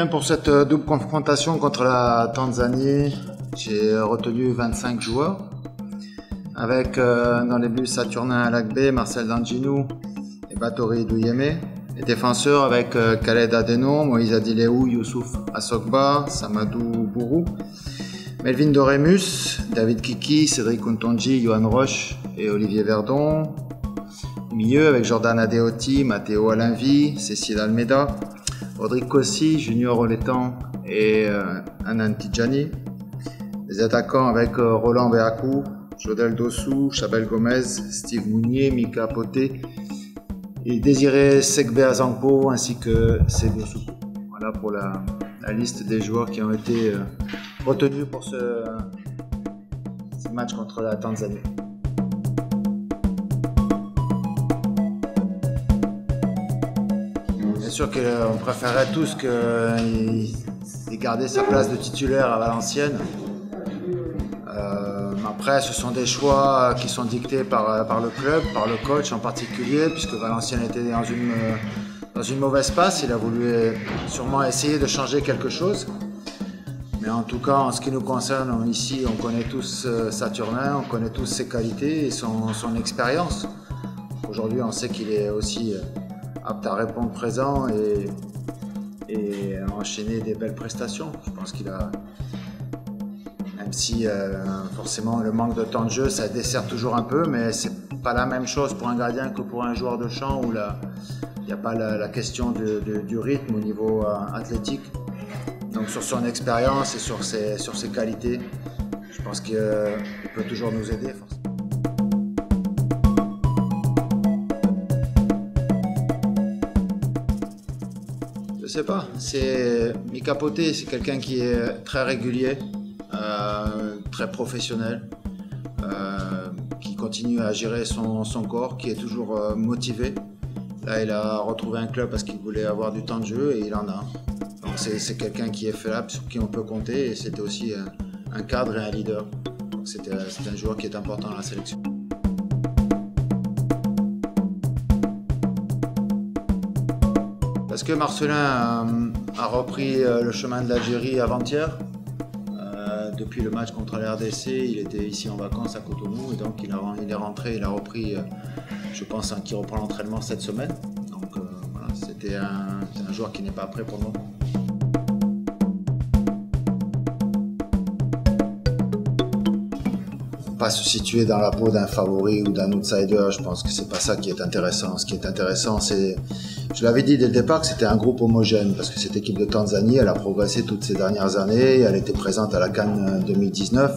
Bien, pour cette double confrontation contre la Tanzanie, j'ai retenu 25 joueurs, avec dans les buts Saturnin Alakbe, Marcel Danginou et Batory Douyeme. Les défenseurs avec Khaled Adeno, Moïse Adileou, Youssouf Assogba, Samadou Bourou, Melvin Doremus, David Kiki, Cédric Untonji, Johan Roche et Olivier Verdon. Milieu avec Jordan Adeoti, Matteo Alinvi, Cécile Almeida, Rodrigue Kossi, Junior Oletan et Anan Tidjani. Les attaquants avec Roland Beakou, Jodel Dossou, Chabel Gomez, Steve Mounier, Mika Poté et Désiré Sekbe Azangpo ainsi que Sébio Soukou. Voilà pour la liste des joueurs qui ont été retenus pour ce match contre la Tanzanie. Bien sûr qu'on préférerait tous qu'il garder sa place de titulaire à Valenciennes. Après, ce sont des choix qui sont dictés par le club, par le coach en particulier, puisque Valenciennes était dans une mauvaise passe. Il a voulu sûrement essayer de changer quelque chose. Mais en tout cas, en ce qui nous concerne, ici, on connaît tous Saturnin, on connaît tous ses qualités et son expérience. Aujourd'hui, on sait qu'il est aussi apte à répondre présent et à enchaîner des belles prestations. Je pense qu'il a, même si forcément le manque de temps de jeu, ça dessert toujours un peu, mais c'est pas la même chose pour un gardien que pour un joueur de champ où il n'y a pas la question du rythme au niveau athlétique. Donc sur son expérience et sur ses qualités, je pense qu'il peut toujours nous aider. Je sais pas, Mika Poté, c'est quelqu'un qui est très régulier, très professionnel, qui continue à gérer son corps, qui est toujours motivé. Là, il a retrouvé un club parce qu'il voulait avoir du temps de jeu et il en a. Donc c'est quelqu'un qui est fiable, sur qui on peut compter, et c'était aussi un cadre et un leader. Donc c'est un joueur qui est important dans la sélection. Parce que Marcelin a repris le chemin de l'Algérie avant-hier. Depuis le match contre la RDC, il était ici en vacances à Cotonou et donc il est rentré, il a repris, je pense, qu'il reprend l'entraînement cette semaine. Donc voilà, c'était un joueur qui n'est pas prêt pour le moment. Pas se situer dans la peau d'un favori ou d'un outsider, je pense que c'est pas ça qui est intéressant. Ce qui est intéressant, c'est, je l'avais dit dès le départ, que c'était un groupe homogène, parce que cette équipe de Tanzanie, elle a progressé toutes ces dernières années, elle était présente à la CAN 2019.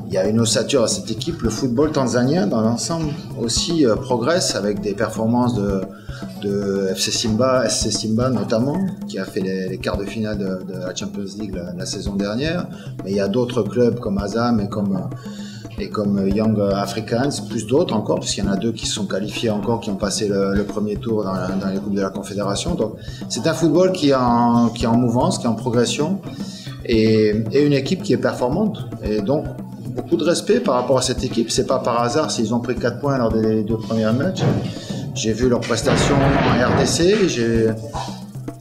Il y a une ossature à cette équipe. Le football tanzanien, dans l'ensemble, aussi progresse avec des performances de FC Simba, SC Simba notamment, qui a fait les quarts de finale de la Champions League la saison dernière. Mais il y a d'autres clubs comme Azam et comme Young Africans, plus d'autres encore, puisqu'il y en a deux qui se sont qualifiés encore, qui ont passé le premier tour dans les Coupes de la Confédération. Donc c'est un football qui est en mouvance, qui est en progression, et une équipe qui est performante. Et donc beaucoup de respect par rapport à cette équipe. C'est pas par hasard s'ils ont pris 4 points lors des 2 premiers matchs. J'ai vu leurs prestations en RDC,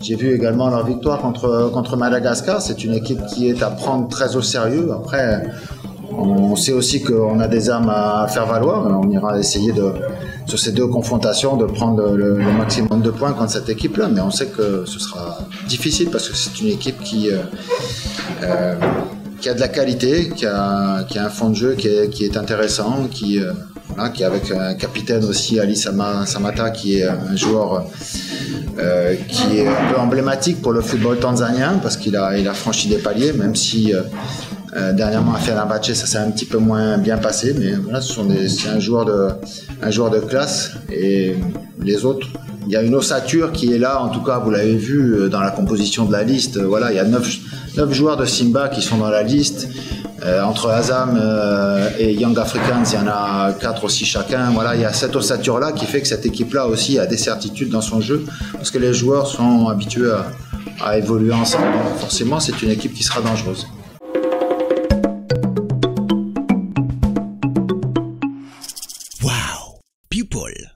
j'ai vu également leur victoire contre Madagascar. C'est une équipe qui est à prendre très au sérieux. Après, on sait aussi qu'on a des armes à faire valoir. On ira essayer sur ces 2 confrontations de prendre le maximum de points contre cette équipe-là. Mais on sait que ce sera difficile parce que c'est une équipe qui a de la qualité, qui a un fond de jeu qui est intéressant, qui est avec un capitaine aussi, Ali Samata, qui est un joueur qui est un peu emblématique pour le football tanzanien parce qu'il a franchi des paliers, même si dernièrement à Fenerbahçe ça s'est un petit peu moins bien passé, mais voilà, c'est un joueur de classe. Et les autres, il y a une ossature qui est là, en tout cas vous l'avez vu dans la composition de la liste. Voilà, il y a 9 joueurs de Simba qui sont dans la liste. Entre Azam et Young Africans, il y en a 4 aussi chacun. Voilà, il y a cette ossature-là qui fait que cette équipe-là aussi a des certitudes dans son jeu, parce que les joueurs sont habitués à évoluer ensemble. Donc forcément, c'est une équipe qui sera dangereuse. Wow, People.